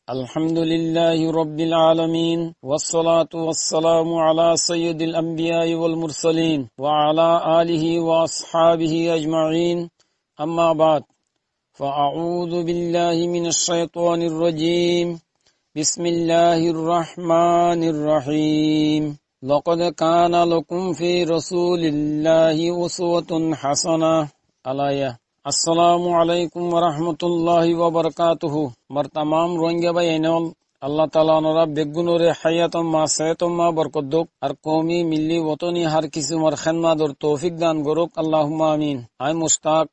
الحمد لله رب العالمين والصلاة والسلام على سيد الأنبياء والمرسلين وعلى آله وأصحابه أجمعين أما بعد فأعوذ بالله من الشيطان الرجيم بسم الله الرحمن الرحيم لقد كان لكم في رسول الله أسوة حسنة الآية আসসালামু আলাইকুম ওয়া রাহমাতুল্লাহি ওয়া বারাকাতুহু। মার तमाम রোহিঙ্গা ভাই এনল আল্লাহ তাআলা ওনারা বেগুনরে হায়াতম মা সায়াতম মা বরকত দক আর কওমি মিল্লি ওতনি হার কিছু মার খিদমত আর তৌফিক দান করুক আল্লাহুম্মা আমিন। আই মুশতাক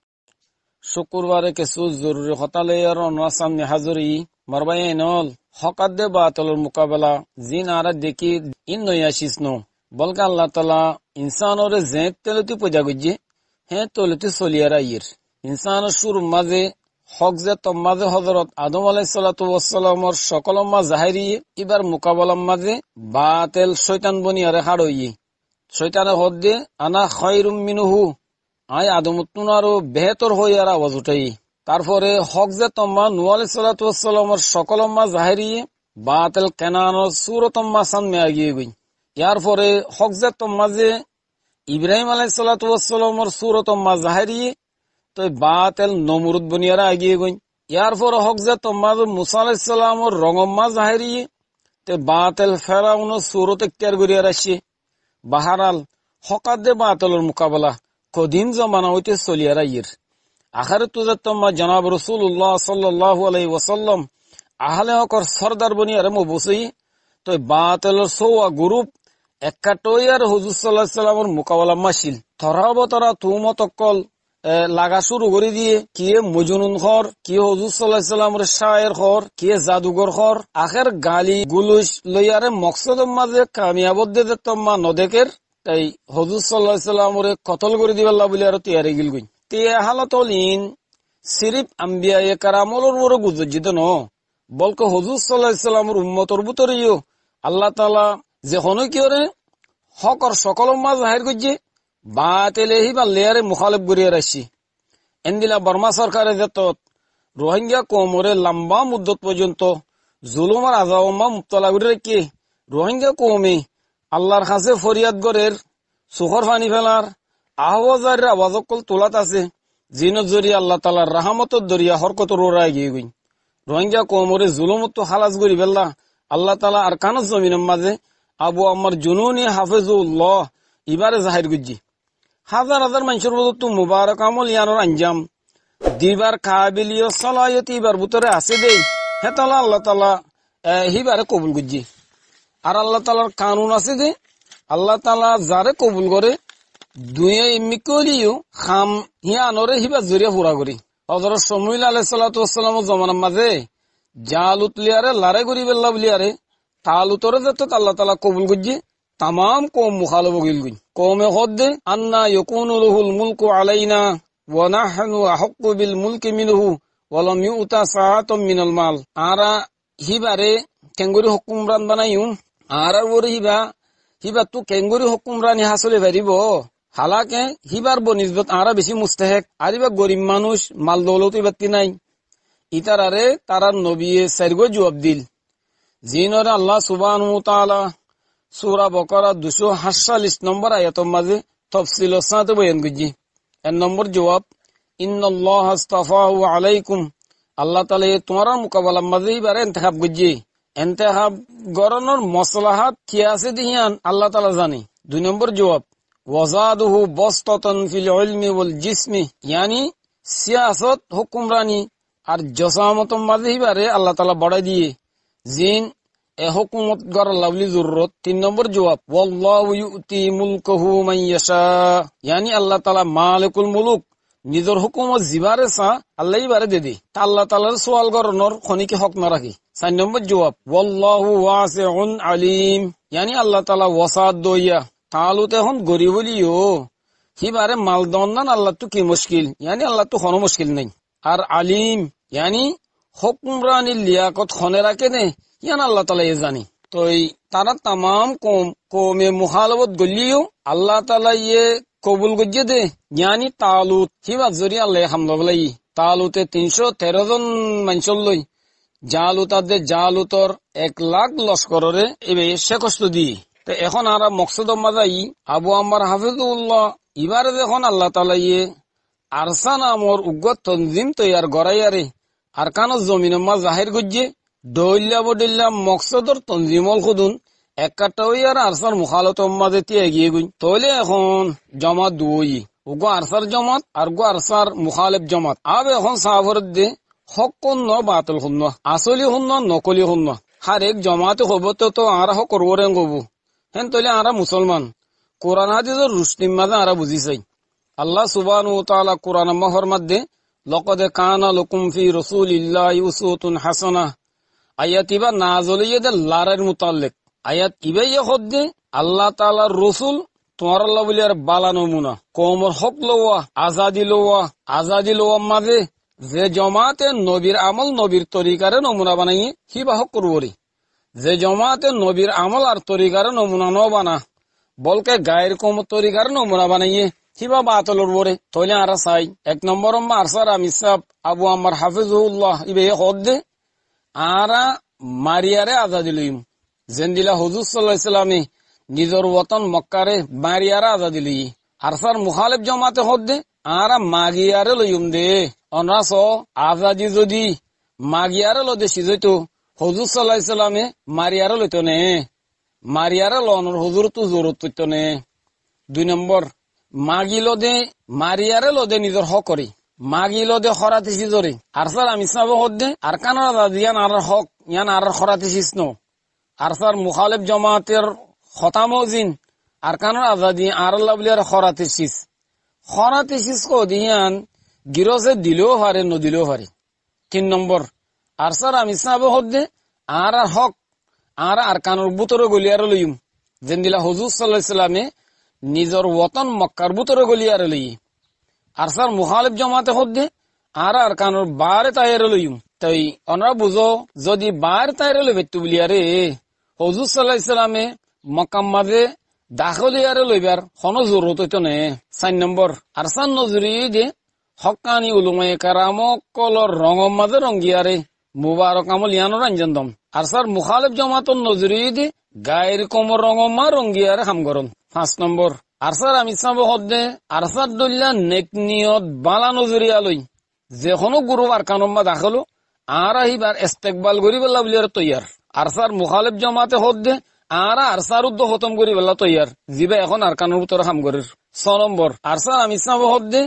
শুক্রবারে কিছু জরুরি কথা লয়ে আর ওনার সামনে হাজিরি মার ভাই এনল হকাদে বাতিলের মোকাবেলা জিন আর দেখি ইন নয়াশিস নো বলকে আল্লাহ তাআলা ইনসানরে জেত তেলতি পয়দা গজ্জে হে তলতি সলিয়ারা ইর ইনসান সুর মাঝে হক যে মাঝে হজরত আদম আলাইহিসসালামের সকল মা জাহিরি এবার মোকাবেলার মাঝে বাতিল শয়তান বনিয়ারে হাড়ই শয়তানে হদ্দে আনা খায়রুম মিনহু আই আদমতুন আরো বেহতর হই আর আওয়াজ উঠাই। তারপরে হক যে তম্মা নূহ আলাইহিসসালামের সকল মা জাহিরি বাতিল কেনানোর সুরতম্মা সামনে আগিয়ে গই। ইয়ার পরে হক যে তম্মা যে ইব্রাহিম আলাইহিসসালামের সুরতম্মা জাহিরি তো বাতিল নমরুদ বনিয়ারা আগিয়ে গই। ইয়ার পর হক যে তোমার মুসা আলাইহিস সালামের রঙম্মা জাহিরি তে বাতিল ফেরাউন সুরত ইখতিয়ার করিয়া রাখছে। বাহারাল হকাদে বাতিলের মোকাবেলা কদিন জমানা হইতে চলিয়া রাইয়ের আখারে তুজা তোমা জনাব রাসূলুল্লাহ সাল্লাল্লাহু আলাইহি ওয়াসাল্লাম আহলে হকর সরদার বনিয়ারে মবুসি তো বাতিলের সোয়া গ্রুপ একাটইয়ার হুজুর সাল্লাল্লাহু আলাইহি সাল্লামের মোকাবেলা মাসিল তরাবতরা তুমতকল লাগা শুরু করে দিয়ে কিয়ে মজনুন খর কিয়ে হুজুর সাল্লাল্লাহু আলাইহি সাল্লামের শায়ের খর কিয়ে জাদুঘর খর আখের গালি গুলুস লইয়ারে মকসদের মাঝে কামিয়াবত দে তম্মা নদেকের তাই হুজুর সাল্লাল্লাহু আলাইহি সাল্লামের কতল করে দিবাল্লাহ বলি আর তৈয়ারি গিল গই তে হালাতলিন সিরিফ আম্বিয়ায়ে কারামলর ওর গুজজিত ন বলকে হুজুর সাল্লাল্লাহু আলাইহি সাল্লামের উম্মতর ভিতরেও আল্লাহ তাআলা যে হনো কি ওরে হকর সকল মা জাহির করছে বাতিলে হিবা লেয়ারে মুখালিফ করিয়া রাখছি। এন্দিলা বর্মা সরকারের যেত রোহিঙ্গা কৌমরে লম্বা মুদ্দত পর্যন্ত জুলুমার আজাওমা মুবতলা করে রেখে রোহিঙ্গা কৌমে আল্লাহর কাছে ফরিয়াদ গরের সুখর পানি ফেলার আহ্বাজার আওয়াজকল তোলাত আছে জিনত জরিয়া আল্লাহ তাআলার রাহমতর দরিয়া হরকতর ওরা এগিয়ে গই। রোহিঙ্গা কৌমরে জুলুমত খালাস করি ফেললা আল্লাহ তাআলা আর কানত জমিনের মাঝে আবু আম্মার জুনুনি হাফেজুল্লাহ ইবারে জাহির গুজি হাজার হাজার মানুষের মধ্যে মুবারক আমল ইয়ানোর আঞ্জাম দিবার কাবিলিয় সালায়ত ইবার ভিতরে আছে দেই হেতালা আল্লাহ তাআলা হিবারে কবুল গুজি। আর আল্লাহ তাআলার কানুন আছে যে আল্লাহ তাআলা যারে কবুল করে দুনিয়া এমনি করিও খাম হিয়ানরে হিবা জরিয়া পুরা করি। হযরত শমূয়েল আলাইহিস সালাতু ওয়াস সালামের জমানার মাঝে জালুত লিয়ারে লারে করি বেল্লা বলিয়ারে তালুতরে যত আল্লাহ তাআলা কবুল গুজি तमाम कौम मुखालिफ गिल गई कौमे खुद अन्ना यकूनु लहुल मुल्कु अलैना व नहनु अहक्कु बिल मुल्कि मिनहु व लम युता साअतम मिनल माल आरा हिबारे केंगुरी हुकुमरान बनायु आरा ओर हिबा तू केंगुरी हुकुमरानी हासले पारिबो हालाके हिबार बनिसबत आरा बेশি मुस्तहिक आरिबा गरीब मानुष माल दौलत इबाती নাই इतारारे तारा नबीए সারগো জবাব দিল জিনরে আল্লাহ সুবহানাহু ওয়া তাআলা সূরা বাকারা 248 নম্বর আয়াতের মাঝে তাফসীল সাথে বয়ান করছি। এক নম্বর জবাব ইন্নাল্লাহ আস্তাফাহু আলাইকুম আল্লাহ তাআলা তোমার মোকাবেলার মাঝে এবারে ইন্তেখাব করছে ইন্তেখাব গরনের মাসলাহাত কি আছে দিয়ান আল্লাহ তাআলা জানে। দুই নম্বর জবাব ওয়াজাদুহু বাসতাতান ফিল ইলমি ওয়াল জিসমি यानी সিয়াসত হুকুমরানি আর জসামতের মাঝে এবারে আল্লাহ তাআলা বড়াই দিয়ে জিন এ হুকুমত গড় লাভলি জরুরত। তিন নম্বর জবাব ওয়াল্লাহু ইউতি মুলকাহু মান ইয়াশা यानी আল্লাহ তাআলা মালিকুল মুলুক নিজের হুকুমত জিবারে সা আল্লাহই বারে দে দে তা আল্লাহ তাআলার সওয়াল গরনর খনিকে হক না রাখি। চার নম্বর জবাব ওয়াল্লাহু ওয়াসিউন আলিম यानी আল্লাহ তাআলা ওয়াসাত দইয়া তালুতে হন গরিব বলিও হিবারে মাল দন্নান আল্লাহ তো কি মুশকিল यानी আল্লাহ তো কোনো মুশকিল নাই। আর আলিম यानी হুকুমরানি লিয়াকত খনে রাখে নে ইয়ান আল্লাহ তাআলা এ জানি। তো তারা तमाम কৌমে মুখালফত গলিও আল্লাহ তাআলা ইয়ে কবুল গজ্জে দে यानी তালুত হিবা জরি আল্লাহ হামদ বলাই তালুতে 313 জন মানুষ লই জালুতাদের জালুতর 1,00,000 লস্করের এবে সে কষ্ট দিয়ে। তো এখন আর মকসদ মাজাই আবু আম্মার হাফিজুল্লাহ এবারে যখন আল্লাহ তাআলা আরসা নামর উগ্র তনজিম তৈয়ার গড়াইয়ারে আর কানো জমিন মা জাহির গুজে দৌল্লা বডিল্লা মকসদর তনজিমল খুদুন একটা ওই আর আরসার মুখালত মাঝে এগিয়ে গুই তৈলে এখন জমাত দুই উগ্র আরসার জমাত আর গো আরসার মুখালেব জমাত আব এখন সাফরত দে হক ন বাতল শুন আসলি শুন নকলি শুন হার এক জমাতে হব তো আর হক করব রে গবু হেন তৈলে আরা মুসলমান কোরআন হাদিসের রুশনিম মাঝে আরা বুঝি চাই। আল্লাহ সুবহানাহু ওয়া তাআলা কোরআন মাহর মধ্যে লাকাদ কানা লাকুম ফি রাসূলিল্লাহি উসওয়াতুন হাসানাহ আয়াত ইবা নাযলিয়াদ লারের মুতাল্লিক আয়াত ইবাই হদ্দে আল্লাহ তাআলার রাসূল তোমার আল্লাহ বলি আর বালা নমুনা কওমর হক লওয়া আজাদি লওয়া মাঝে যে জমাতে নবীর আমল নবীর তরিকারে নমুনা বানাই হিবা হক করবরি যে জমাতে নবীর আমল আর তরিকারে নমুনা ন বানা বলকে গায়ের কম তরিকারে নমুনা বানাইয়ে হিবা বাতলর বরে তৈলে আরা চাই 1 নম্বর আরসার আমিসাব আবু আম্মার হাফিজুল্লাহ ইবে হদ্দে আরা মারিয়ারে আজাদি লইম জেন্দিলা হুজুর সাল্লাল্লাহু আলাইহি সাল্লামে নিজর ওতন মক্কারে মারিয়ারে আজাদি লই আরসার মুখালিফ জমাতে হদ্দে আরা মাগিয়ারে লইম দে অনরাস আজাদি যদি মাগিয়ারে লদে সিজইতো হুজুর সাল্লাল্লাহু আলাইহি সাল্লামে মারিয়ারে লইতো নে মারিয়ারে লনর হুজুর তো জরুরত হইতো নে। 2 নম্বর মাগি লদে মারিয়ারে লদে নিজর হক করি মাগি লদে খরাতে সিজরে আরসার আমিসাব হদ্দে আর কানার আজাদি ইয়ান আর হক ইয়ান আর খরাতে সিজন আরসার মুখালিফ জমাতের খতামজিন আর কানার আজাদি আর আল্লাহ বলি আর খরাতে সিজ কো দিয়ান গিরজে দিলেও পারে নদিলেও পারে। 3 নম্বর আরসার আমিসাব হদ্দে আর হক আর কানুর বুতরে গলিয়ার লইম যেন দিলা হুজুর সাল্লাল্লাহু আলাইহি সাল্লামে নিজর ওতন মক্কার বুতরে গলিয়ার লই আরসার মুখালিফ জমাতে হদ্দে আর কানুর বারে তাইরে লইম তাই অনরা বুঝো যদি বার তাইরে লইবে বলিয়ারে হুজুর সাল্লাল্লাহু আলাইহি সাল্লামে মক্কার মাঝে দাখলিয়ার লইবার কোনো জরুরত হইতো নে। 4 নম্বর আরসান নজরি দে হক্কানি উলুমায়ে কেরাম কলর রঙম মাঝে রঙ্গিয়ারে মুবারক আমল ইয়ানো রঞ্জন দম আরসার মুখালিফ জমাতন নজরি দে গায়ের কমর রঙমা রঙ্গিয়ারে হাম গরম। 5 নম্বর আরসার আমিসাব হদ্দে আরসার দল্লা নেক নিয়ত বালা নজরিয়া লই যে কোনো গুরু আর কানম্মা দাখলো আর আহিবার ইস্তেকবাল করি বল্লা বলিয়ার তৈয়ার আরসার মুখালিফ জমাতে হদ্দে আরসার উদ্দ খতম করি বল্লা তৈয়ার জিবা এখন আর কানুর ভিতরে হাম গরের। 6 নম্বর আরসার আমিসাব হদ্দে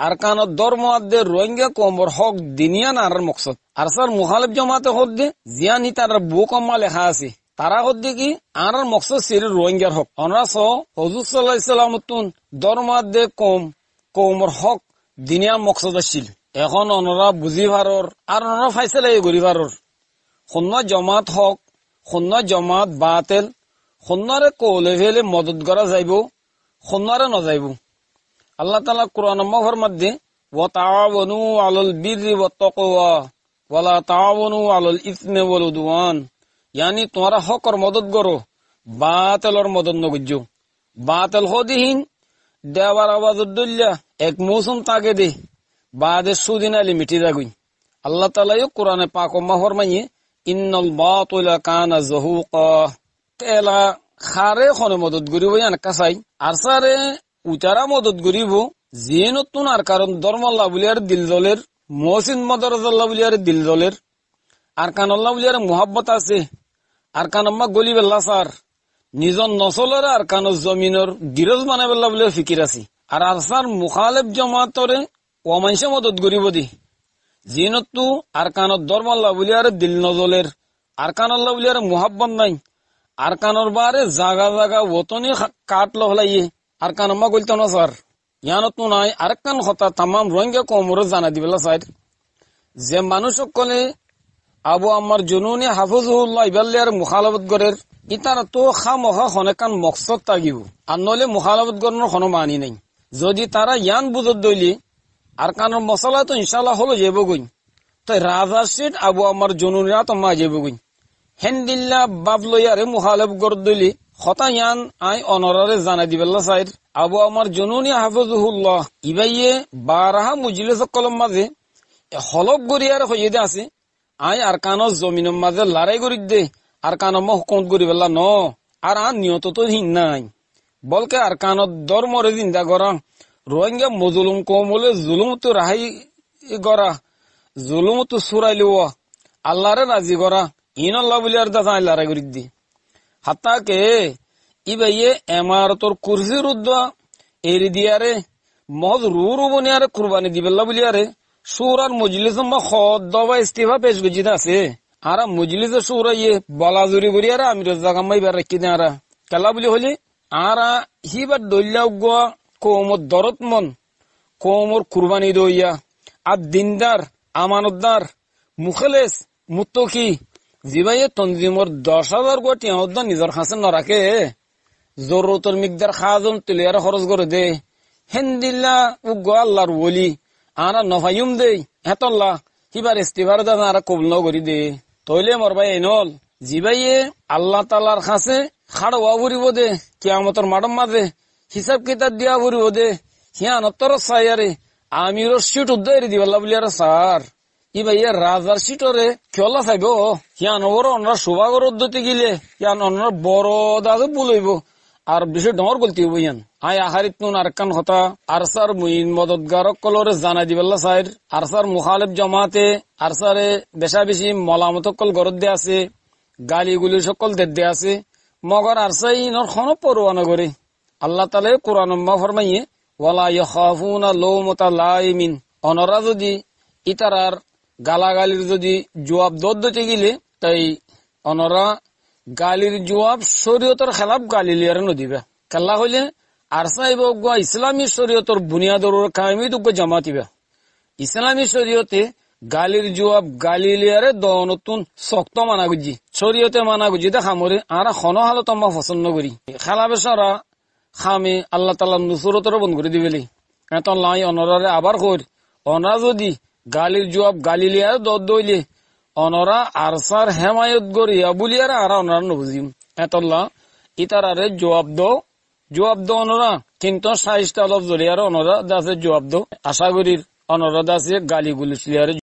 আর কানত ধর্ম আদে রোহিঙ্গা কমর হক দিনিয়ান আর মকসদ আরসার মুখালিফ জমাতে হদ্দে জিয়ানি তার বুকম্মা লেখা আছে তারা হদ্দে কি আর মকসদ সির রোহিঙ্গার হক অনরাস হুজুর সাল্লাল্লাহু আলাইহি সাল্লাম তুন ধর্ম আদে কমর হক দিনিয়া মকসদ আসিল এখন অনরা বুঝি ভারর আর অনরা ফাইসলা গরি ভারর খুন্ন জমাত হক খুন্ন জমাত বাতিল খুন্নরে কোলে ফেলে মদত করা যাইব খুন্নরে নজাইব। আল্লাহ তাআলা কোরআন মাহর মধ্যে ওয়া তাআওয়ানু আলাল বিররি ওয়াত তাকওয়া ওয়া লা তাআওয়ানু আলাল ইসমি ওয়াল উদওয়ান यानी তোমারা হকর মদত করো বাতিলর মদত নগজ্জো বাতিল হদিহীন দেওয়ার আওয়াজ দুল্লা এক মৌসুম তাকে দে বাদে সুদিন আলী মিটি যাগুই। আল্লাহ তাআলা কোরআনে পাক মাহর মাইয়ে ইন্নাল বাতিলা কানা যাহুকা তেলা খারে খনে মদত করিব ইয়ান কাসাই আর সারে উচারা মদত করিব জিনতুন আর কারণ ধর্মাল্লাহ বলিয়ার দিল দলের মহসিন মদরজাল্লাহ বলিয়ার দিল দলের আর কানাল্লাহ বলিয়ার মুহাব্বত আছে আর কানম্মা গলি বেল্লা সার নিজন নসলের আর কান জমিনের গিরজ বানাই বেল্লা বলে ফিকির আছে আর আরসার মুখালিফ জমাতরে ওমাইশে মদত করিব দি জিনতু আর কানত ধর্মাল্লাহ বলিয়ার দিল নজলের আর কানাল্লাহ বলিয়ার মুহাব্বত নাই আর কানর বারে জাগা জাগা ওতনি কাট লহলাইয়ে আর কানম্মা গলতো না স্যার ইয়ানত নাই আর কান কথা তাম রোহিঙ্গা কমর জানা দিবেলা সাইড যে মানুষ সকলে আবু আম্মার জুনুনি হাফিজুল্লাহ ইবাল্লিয়ার মুখালাফত গরের ইতার তো খামখা খনেকান মকসদ তাগিব আর নলে মুখালাফত গরনের কোনো মানি নাই যদি তারা ইয়ান বুঝত দইলি আর কানের মশলা তো ইনশাল্লাহ হলো যাবো গই তাই রাজা সিট আবু আম্মার জুনুনিরা তো মা যাবো গই হেন্দিল্লা বাবলইয়ারে মুখালাফ গর দইলি খতা ইয়ান আই অনরারে জানা দিবেল্লা সাইড আবু আম্মার জুনুনি হাফিজুল্লাহ ইবাইয়ে বারাহা মুজলিস কলম মাঝে হলক গরিয়ার হইয়ে আছে আই আর কানো জমিনের মাঝে লড়াই করি দে আর কানো হুকুম করি পেলা ন আর নিয়ত তো হিন নাই বলকে আর কানো ধর্মরে চিন্তা করা রোহিঙ্গা মজলুম কম হলে জুলুম তো রাহাই করা জুলুম তো সুরাই লিওয়া আল্লাহরে রাজি করা ইন আল্লাহ বলি আর দাঁড়াই লড়াই করি দি হাতাকে ইবাইয়ে এমারতর কুরসির উদ্দা এরি দিয়ারে মহজ রু বনিয়ারে কুরবানি দিবেল্লা বলিয়ারে সুরার মজলিস দবা ইস্তিফা পেশ গজিতে আছে আর মজলিসে সুরা ইয়ে বলাজুরি বলিয়ারে আমি রোজাগাম্মাই বার রেখি দে আর কেলা বলি হলি আর হিবার দল্যা উগুয়া কোমর দরতমন কোমর কুরবানি দইয়া আর দিনদার আমানতদার মুখলেস মুত্তকি জিবাইয়ে তনজিমর 10,000 কোটি নিজের হাসে ন রাখে জরুরতর মিকদার খাজন তুলিয়ার খরচ করে দে হেন্দিল্লা উগুয়া আল্লাহর ওলি আনা নফাইম দেই হেতল্লা হিবার ইস্তিফার দাদা আর কবুল ন করি দে তইলে মর ভাই এনল জিবাইয়ে আল্লাহ তালার কাছে খাড়োয়া ফুরিব দে কিয়ামতর মাডম মাঝে হিসাব কিতাব দিয়া ফুরিব দে হিয়ানতর সাইয়ারে আমির সিট উদ্দারি দিবাল্লা বলি আর স্যার ই ভাইয়া রাজার সিটরে খেলা চাইব হিয়ান ওর অনার শোভাগর উদ্যতি গিলে হিয়ান অনার বড় দাগে বলইব আর বেশি ডর গলতি হইব ইয়ান আই আহারিত নুন আর কান হতা আরসার মুইন মদতগারক কলরে জানাই দিবাল্লা সাইর আরসার মুখালেব জমাতে আরসারে বেশা বেশি মলামত কল গরত দে আছে গালিগুলি সকল দে আছে মগর আরসাই নর খন পরোয়া নগরে আল্লাহ তালে কোরআন ফরমাইয়ে ওয়ালা ইয়াখাফুনা লাওমাতা লাইমিন অনরা যদি ইতারার গালাগালির যদি জবাব দিতে গেলে তাই অনরা গালির জবাব শরীয়তের খেলাফ গালি লিয়ার নদিবে খেলা হইলে আর সাহেব ইসলামী শরীয়তের বুনিয়াদর কায়েমি দুগ্গ জামাতিবে ইসলামী শরীয়তে গালির জবাব গালি লিয়ারে নতুন শক্ত মানা গুজি শরীয়তে মানা গুজি দে খামরে আর খন হালত আমরা পছন্দ করি খেলা বেসরা খামে আল্লাহ তালা নুসরতর বন্ধ করে দিবেলি এত লাই অনরারে আবার কর অনরা যদি গালির জবাব গালি লিয়ারে দইলে অনরা আরসার হেমায়ত গড়িয়া বুলিয়ার আর অনরা নবুজিম এতল্লা ইতারারে জবাব দো অনরা কিন্তু সাইজটা অলপ জড়িয়ার অনরা দাসে জবাব দো আশা করির অনরা দাসে গালি গুলিস লিয়ারে